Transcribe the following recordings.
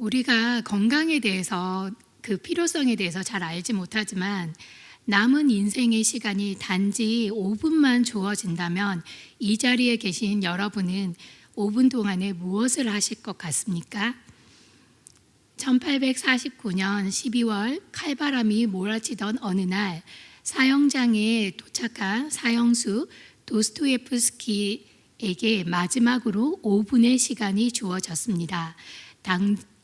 우리가 건강에 대해서 그 필요성에 대해서 잘 알지 못하지만 남은 인생의 시간이 단지 5분만 주어진다면 이 자리에 계신 여러분은 5분 동안에 무엇을 하실 것 같습니까? 1849년 12월 칼바람이 몰아치던 어느 날 사형장에 도착한 사형수 도스토예프스키에게 마지막으로 5분의 시간이 주어졌습니다.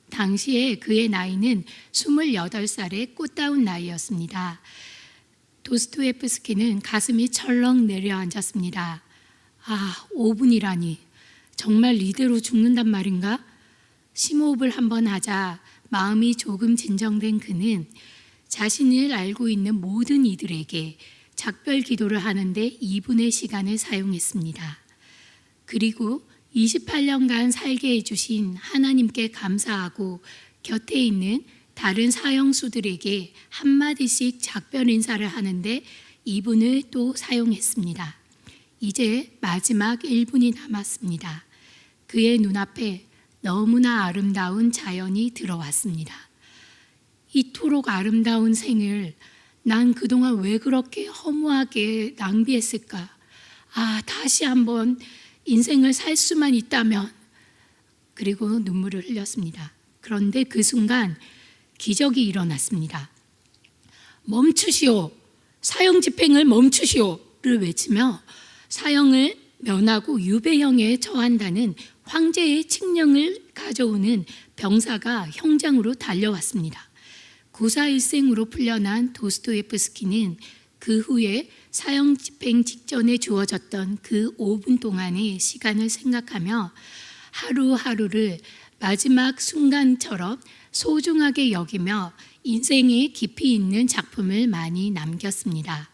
당시에 그의 나이는 28살의 꽃다운 나이였습니다. 도스토예프스키는 가슴이 철렁 내려앉았습니다. 5분이라니 정말 이대로 죽는단 말인가? 심호흡을 한번 하자 마음이 조금 진정된 그는 자신을 알고 있는 모든 이들에게 작별 기도를 하는데 2분의 시간을 사용했습니다. 그리고 28년간 살게 해주신 하나님께 감사하고 곁에 있는 다른 사형수들에게 한마디씩 작별 인사를 하는데 2분을 또 사용했습니다. 이제 마지막 1분이 남았습니다. 그의 눈앞에 너무나 아름다운 자연이 들어왔습니다. 이토록 아름다운 생을 난 그동안 왜 그렇게 허무하게 낭비했을까? 다시 한번 인생을 살 수만 있다면. 그리고 눈물을 흘렸습니다. 그런데 그 순간 기적이 일어났습니다. 멈추시오. 사형 집행을 멈추시오를 외치며 사형을 면하고 유배형에 처한다는 황제의 칙령을 가져오는 병사가 형장으로 달려왔습니다. 구사일생으로 풀려난 도스토예프스키는 그 후에 사형 집행 직전에 주어졌던 그 5분 동안의 시간을 생각하며 하루하루를 마지막 순간처럼 소중하게 여기며 인생에 깊이 있는 작품을 많이 남겼습니다.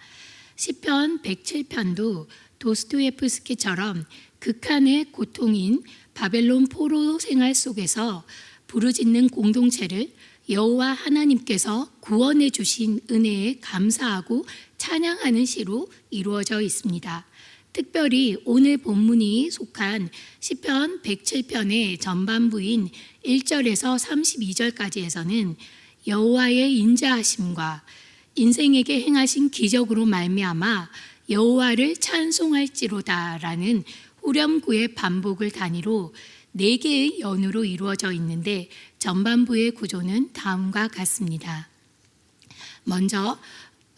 시편 107편도 도스토예프스키처럼 극한의 고통인 바벨론 포로 생활 속에서 부르짖는 공동체를 여호와 하나님께서 구원해 주신 은혜에 감사하고 찬양하는 시로 이루어져 있습니다. 특별히 오늘 본문이 속한 시편 107편의 전반부인 1절에서 32절까지에서는 여호와의 인자하심과 인생에게 행하신 기적으로 말미암아 여호와를 찬송할지로다라는 후렴구의 반복을 단위로 4개의 연으로 이루어져 있는데 전반부의 구조는 다음과 같습니다. 먼저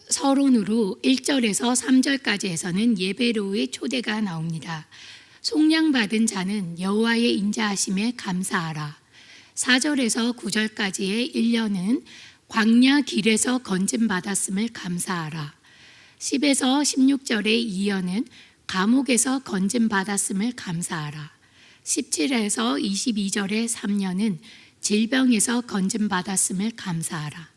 서론으로 1절에서 3절까지에서는 예배로의 초대가 나옵니다. 속량받은 자는 여호와의 인자하심에 감사하라. 4절에서 9절까지의 1년은 광야 길에서 건짐받았음을 감사하라. 10에서 16절의 2년은 감옥에서 건짐받았음을 감사하라. 17에서 22절의 3년은 질병에서 건짐받았음을 감사하라.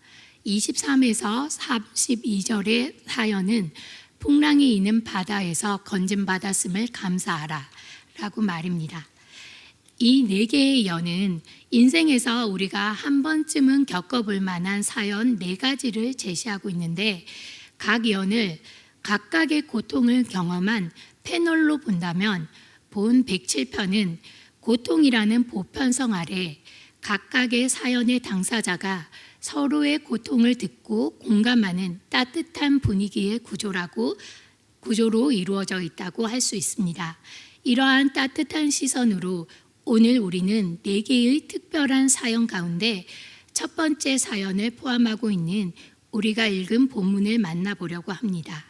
23에서 32절의 4년은 풍랑이 있는 바다에서 건짐받았음을 감사하라 라고 말입니다. 이 4개의 연은 인생에서 우리가 한 번쯤은 겪어볼 만한 사연 4가지를 제시하고 있는데 각 연을 각각의 고통을 경험한 패널로 본다면 본 107편은 고통이라는 보편성 아래 각각의 사연의 당사자가 서로의 고통을 듣고 공감하는 따뜻한 분위기의 구조로 이루어져 있다고 할 수 있습니다. 이러한 따뜻한 시선으로 오늘 우리는 4개의 특별한 사연 가운데 첫 번째 사연을 포함하고 있는 우리가 읽은 본문을 만나보려고 합니다.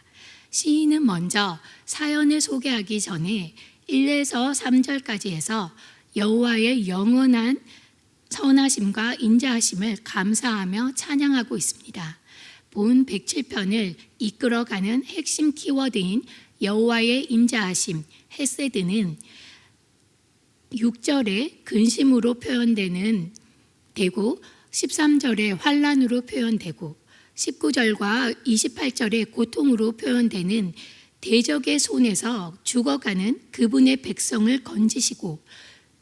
시인은 먼저 사연을 소개하기 전에 1에서 3절까지 해서 여호와의 영원한 선하심과 인자하심을 감사하며 찬양하고 있습니다. 본 107편을 이끌어가는 핵심 키워드인 여호와의 인자하심, 헤세드는 6절에 근심으로 표현되고 13절에 환난으로 표현되고 19절과 28절에 고통으로 표현되는 대적의 손에서 죽어가는 그분의 백성을 건지시고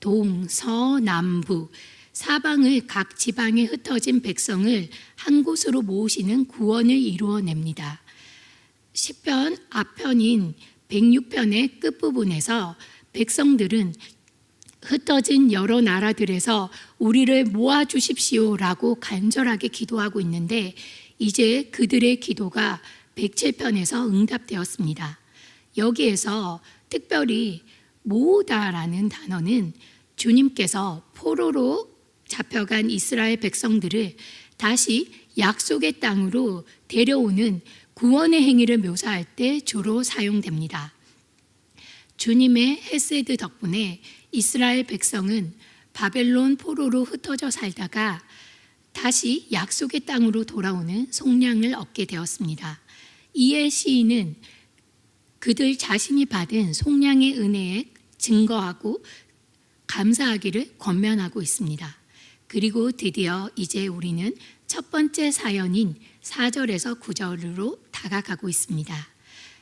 동서남부 사방을 각 지방에 흩어진 백성을 한 곳으로 모으시는 구원을 이루어냅니다. 시편 앞편인 106편의 끝부분에서 백성들은 흩어진 여러 나라들에서 우리를 모아주십시오라고 간절하게 기도하고 있는데 이제 그들의 기도가 107편에서 응답되었습니다. 여기에서 특별히 모으다라는 단어는 주님께서 포로로 잡혀간 이스라엘 백성들을 다시 약속의 땅으로 데려오는 구원의 행위를 묘사할 때 주로 사용됩니다. 주님의 헤세드 덕분에 이스라엘 백성은 바벨론 포로로 흩어져 살다가 다시 약속의 땅으로 돌아오는 속량을 얻게 되었습니다. 이에 시인은 그들 자신이 받은 속량의 은혜에 증거하고 감사하기를 권면하고 있습니다. 그리고 드디어 이제 우리는 첫 번째 사연인 4절에서 9절로 다가가고 있습니다.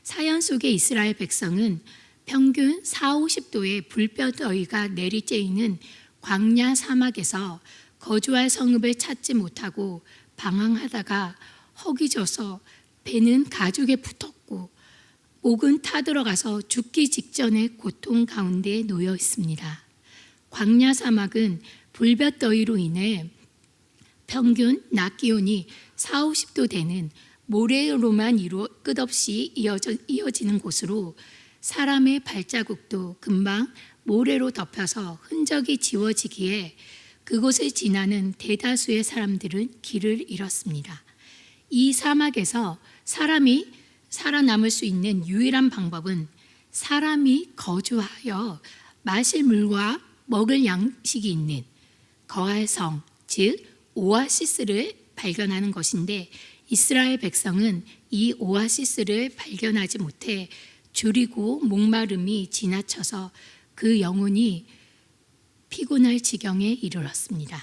사연 속의 이스라엘 백성은 평균 40~50도의 불볕더위가 내리쬐이는 광야 사막에서 거주할 성읍을 찾지 못하고 방황하다가 허기져서 배는 가죽에 붙었고 목은 타들어가서 죽기 직전의 고통 가운데 놓여 있습니다. 광야 사막은 불볕더위로 인해 평균 낮 기온이 40~50도 되는 모래로만 끝없이 이어지는 곳으로 사람의 발자국도 금방 모래로 덮여서 흔적이 지워지기에 그곳을 지나는 대다수의 사람들은 길을 잃었습니다. 이 사막에서 사람이 살아남을 수 있는 유일한 방법은 사람이 거주하여 마실 물과 먹을 양식이 있는 거할 성, 즉 오아시스를 발견하는 것인데 이스라엘 백성은 이 오아시스를 발견하지 못해 줄이고 목마름이 지나쳐서 그 영혼이 피곤할 지경에 이르렀습니다.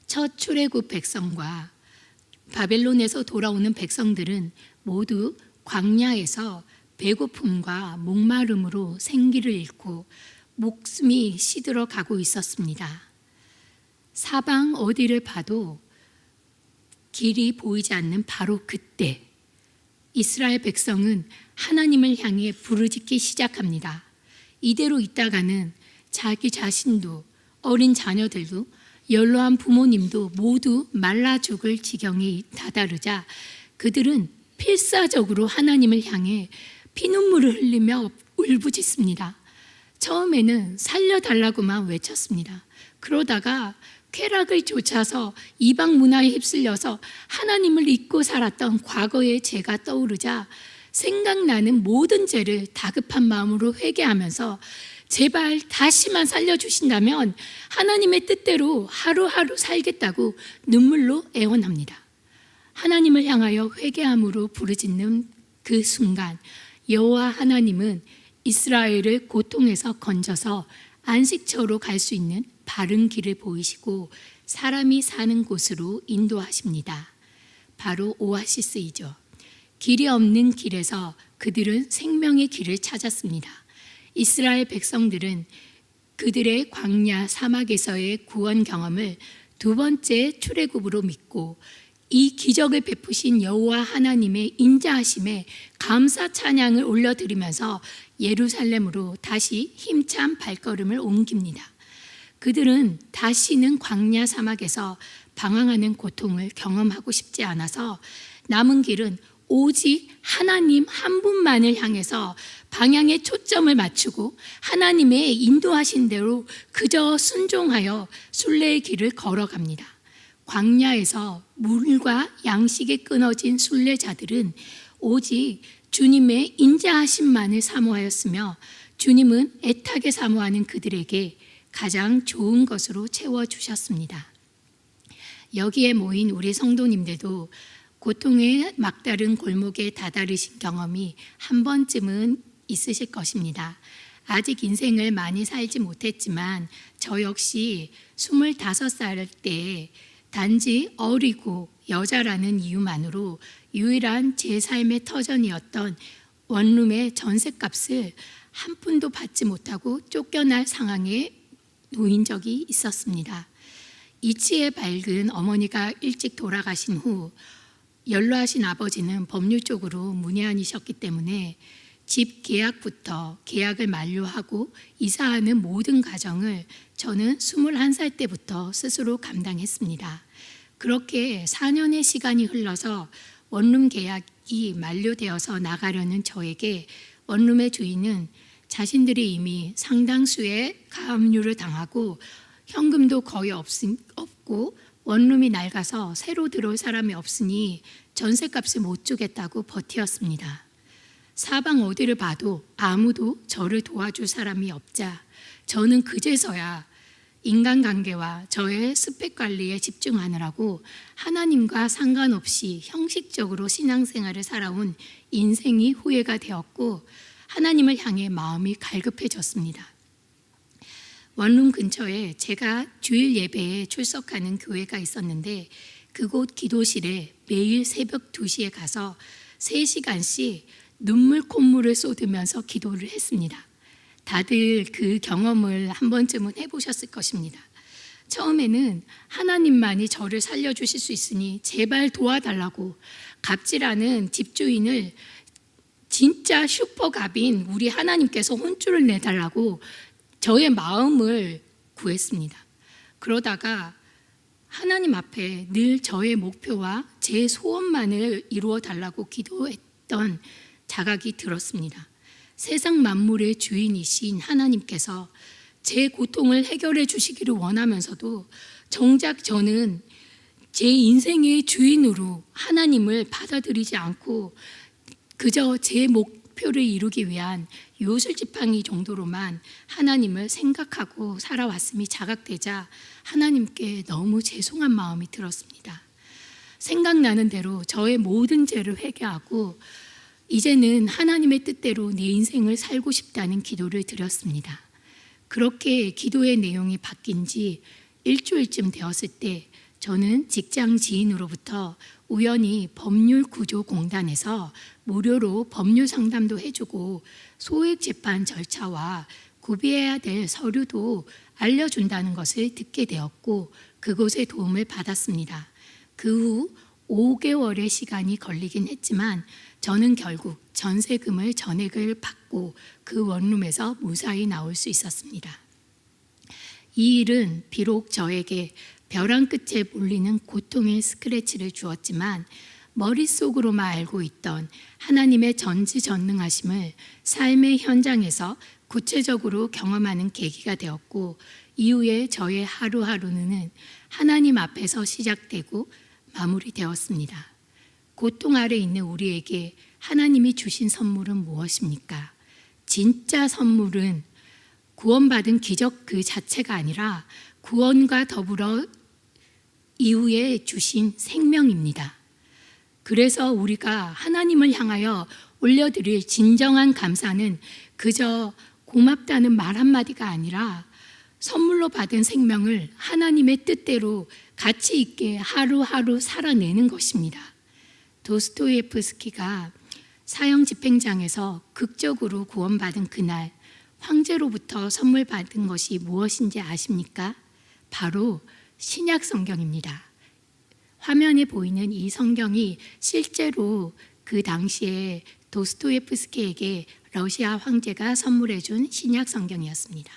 첫 출애굽 백성과 바벨론에서 돌아오는 백성들은 모두 광야에서 배고픔과 목마름으로 생기를 잃고 목숨이 시들어 가고 있었습니다. 사방 어디를 봐도 길이 보이지 않는 바로 그때 이스라엘 백성은 하나님을 향해 부르짖기 시작합니다. 이대로 있다가는 자기 자신도 어린 자녀들도 연로한 부모님도 모두 말라 죽을 지경에 다다르자 그들은 필사적으로 하나님을 향해 피눈물을 흘리며 울부짖습니다. 처음에는 살려달라고만 외쳤습니다. 그러다가 쾌락을 좇아서 이방 문화에 휩쓸려서 하나님을 잊고 살았던 과거의 죄가 떠오르자 생각나는 모든 죄를 다급한 마음으로 회개하면서 제발 다시만 살려주신다면 하나님의 뜻대로 하루하루 살겠다고 눈물로 애원합니다. 하나님을 향하여 회개함으로 부르짖는 그 순간 여호와 하나님은 이스라엘을 고통에서 건져서 안식처로 갈 수 있는 바른 길을 보이시고 사람이 사는 곳으로 인도하십니다. 바로 오아시스이죠. 길이 없는 길에서 그들은 생명의 길을 찾았습니다. 이스라엘 백성들은 그들의 광야 사막에서의 구원 경험을 두 번째 출애굽으로 믿고 이 기적을 베푸신 여호와 하나님의 인자하심에 감사 찬양을 올려드리면서 예루살렘으로 다시 힘찬 발걸음을 옮깁니다. 그들은 다시는 광야 사막에서 방황하는 고통을 경험하고 싶지 않아서 남은 길은 오직 하나님 한 분만을 향해서 방향에 초점을 맞추고 하나님의 인도하신 대로 그저 순종하여 순례의 길을 걸어갑니다. 광야에서 물과 양식에 끊어진 순례자들은 오직 주님의 인자하심만을 사모하였으며 주님은 애타게 사모하는 그들에게 가장 좋은 것으로 채워주셨습니다. 여기에 모인 우리 성도님들도 고통의 막다른 골목에 다다르신 경험이 한 번쯤은 있으실 것입니다. 아직 인생을 많이 살지 못했지만 저 역시 25살 때 단지 어리고 여자라는 이유만으로 유일한 제 삶의 터전이었던 원룸의 전셋값을 한 푼도 받지 못하고 쫓겨날 상황에 놓인 적이 있었습니다. 이치에 밝은 어머니가 일찍 돌아가신 후 연로하신 아버지는 법률 쪽으로 문외한이셨기 때문에 집 계약부터 계약을 만료하고 이사하는 모든 과정을 저는 21살 때부터 스스로 감당했습니다. 그렇게 4년의 시간이 흘러서 원룸 계약이 만료되어서 나가려는 저에게 원룸의 주인은 자신들이 이미 상당수의 가압류를 당하고 현금도 거의 없고 원룸이 낡아서 새로 들어올 사람이 없으니 전셋값을 못 주겠다고 버티었습니다. 사방 어디를 봐도 아무도 저를 도와줄 사람이 없자 저는 그제서야 인간관계와 저의 스펙 관리에 집중하느라고 하나님과 상관없이 형식적으로 신앙생활을 살아온 인생이 후회가 되었고 하나님을 향해 마음이 갈급해졌습니다. 원룸 근처에 제가 주일 예배에 출석하는 교회가 있었는데 그곳 기도실에 매일 새벽 2시에 가서 3시간씩 눈물 콧물을 쏟으면서 기도를 했습니다. 다들 그 경험을 한 번쯤은 해보셨을 것입니다. 처음에는 하나님만이 저를 살려주실 수 있으니 제발 도와달라고 갑질하는 집주인을 진짜 슈퍼갑인 우리 하나님께서 혼쭐을 내달라고 저의 마음을 구했습니다. 그러다가 하나님 앞에 늘 저의 목표와 제 소원만을 이루어 달라고 기도했던 자각이 들었습니다. 세상 만물의 주인이신 하나님께서 제 고통을 해결해 주시기를 원하면서도 정작 저는 제 인생의 주인으로 하나님을 받아들이지 않고 그저 제 목표를 이루기 위한 요술지팡이 정도로만 하나님을 생각하고 살아왔음이 자각되자 하나님께 너무 죄송한 마음이 들었습니다. 생각나는 대로 저의 모든 죄를 회개하고 이제는 하나님의 뜻대로 내 인생을 살고 싶다는 기도를 드렸습니다. 그렇게 기도의 내용이 바뀐 지 일주일쯤 되었을 때 저는 직장 지인으로부터 우연히 법률구조공단에서 무료로 법률 상담도 해주고 소액 재판 절차와 구비해야 될 서류도 알려준다는 것을 듣게 되었고 그곳에 도움을 받았습니다. 그 후 5개월의 시간이 걸리긴 했지만 저는 결국 전세금을 전액을 받고 그 원룸에서 무사히 나올 수 있었습니다. 이 일은 비록 저에게 벼랑 끝에 몰리는 고통의 스크래치를 주었지만 머릿속으로만 알고 있던 하나님의 전지전능하심을 삶의 현장에서 구체적으로 경험하는 계기가 되었고 이후에 저의 하루하루는 하나님 앞에서 시작되고 마무리되었습니다. 고통 아래 있는 우리에게 하나님이 주신 선물은 무엇입니까? 진짜 선물은 구원받은 기적 그 자체가 아니라 구원과 더불어 이후에 주신 생명입니다. 그래서 우리가 하나님을 향하여 올려드릴 진정한 감사는 그저 고맙다는 말 한마디가 아니라 선물로 받은 생명을 하나님의 뜻대로 가치 있게 하루하루 살아내는 것입니다. 도스토예프스키가 사형 집행장에서 극적으로 구원받은 그날 황제로부터 선물 받은 것이 무엇인지 아십니까? 바로 신약 성경입니다. 화면에 보이는 이 성경이 실제로 그 당시에 도스토예프스키에게 러시아 황제가 선물해 준 신약 성경이었습니다.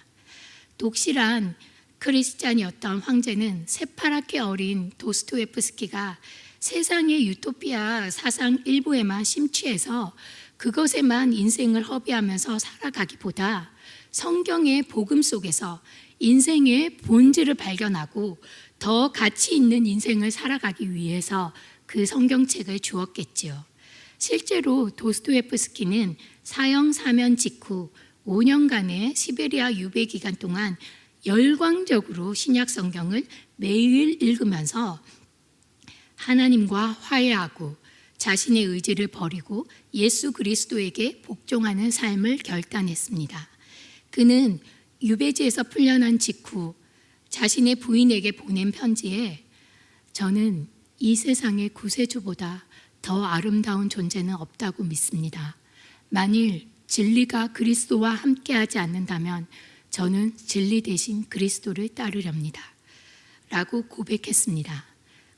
독실한 크리스찬이었던 황제는 새파랗게 어린 도스토예프스키가 세상의 유토피아 사상 일부에만 심취해서 그것에만 인생을 허비하면서 살아가기보다 성경의 복음 속에서 인생의 본질을 발견하고 더 가치 있는 인생을 살아가기 위해서 그 성경책을 주었겠지요. 실제로 도스토예프스키는 사형 사면 직후 5년간의 시베리아 유배 기간 동안 열광적으로 신약 성경을 매일 읽으면서 하나님과 화해하고 자신의 의지를 버리고 예수 그리스도에게 복종하는 삶을 결단했습니다. 그는 유배지에서 풀려난 직후 자신의 부인에게 보낸 편지에 저는 이 세상의 구세주보다 더 아름다운 존재는 없다고 믿습니다. 만일 진리가 그리스도와 함께하지 않는다면 저는 진리 대신 그리스도를 따르렵니다. 라고 고백했습니다.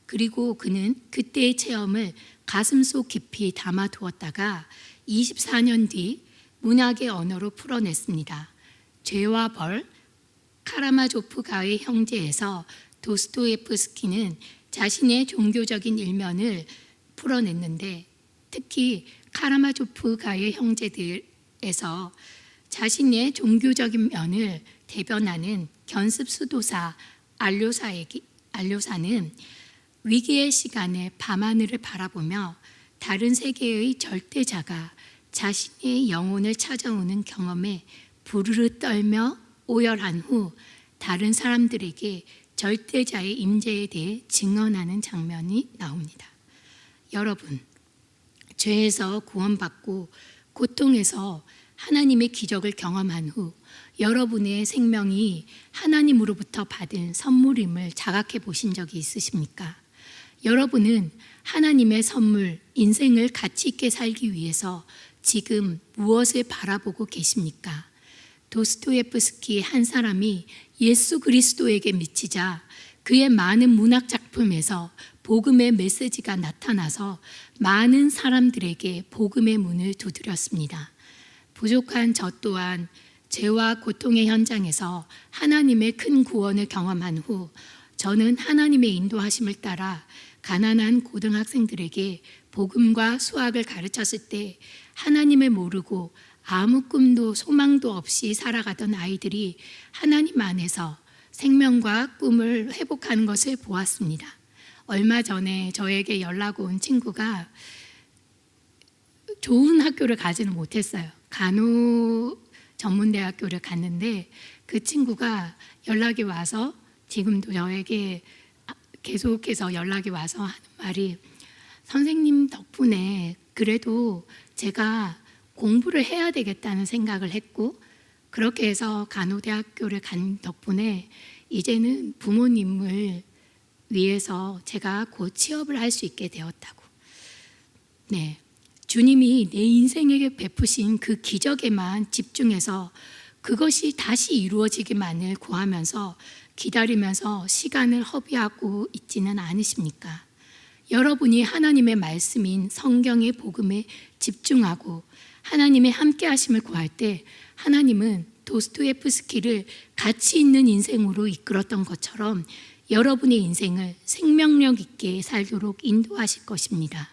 그리고 그는 그때의 체험을 가슴속 깊이 담아두었다가 24년 뒤 문학의 언어로 풀어냈습니다. 죄와 벌, 카라마조프가의 형제에서 도스토예프스키는 자신의 종교적인 일면을 풀어냈는데, 특히 카라마조프가의 형제들에서 자신의 종교적인 면을 대변하는 견습 수도사 알료사는 위기의 시간에 밤하늘을 바라보며 다른 세계의 절대자가 자신의 영혼을 찾아오는 경험에 부르르 떨며 오열한 후 다른 사람들에게 절대자의 임재에 대해 증언하는 장면이 나옵니다. 여러분, 죄에서 구원받고 고통에서 하나님의 기적을 경험한 후 여러분의 생명이 하나님으로부터 받은 선물임을 자각해 보신 적이 있으십니까? 여러분은 하나님의 선물, 인생을 가치 있게 살기 위해서 지금 무엇을 바라보고 계십니까? 도스토예프스키 한 사람이 예수 그리스도에게 미치자 그의 많은 문학 작품에서 복음의 메시지가 나타나서 많은 사람들에게 복음의 문을 두드렸습니다. 부족한 저 또한 죄와 고통의 현장에서 하나님의 큰 구원을 경험한 후 저는 하나님의 인도하심을 따라 가난한 고등학생들에게 복음과 수학을 가르쳤을 때 하나님을 모르고 아무 꿈도 소망도 없이 살아가던 아이들이 하나님 안에서 생명과 꿈을 회복하는 것을 보았습니다. 얼마 전에 저에게 연락 온 친구가 좋은 학교를 가지는 못했어요. 간호전문대학교를 갔는데 그 친구가 연락이 와서 지금도 저에게 계속해서 연락이 와서 하는 말이, 선생님 덕분에 그래도 제가 공부를 해야 되겠다는 생각을 했고, 그렇게 해서 간호대학교를 간 덕분에 이제는 부모님을 위해서 제가 곧 취업을 할 수 있게 되었다고. 네, 주님이 내 인생에게 베푸신 그 기적에만 집중해서 그것이 다시 이루어지기만을 구하면서 기다리면서 시간을 허비하고 있지는 않으십니까? 여러분이 하나님의 말씀인 성경의 복음에 집중하고 하나님의 함께 하심을 구할 때 하나님은 도스토예프스키를 가치 있는 인생으로 이끌었던 것처럼 여러분의 인생을 생명력 있게 살도록 인도하실 것입니다.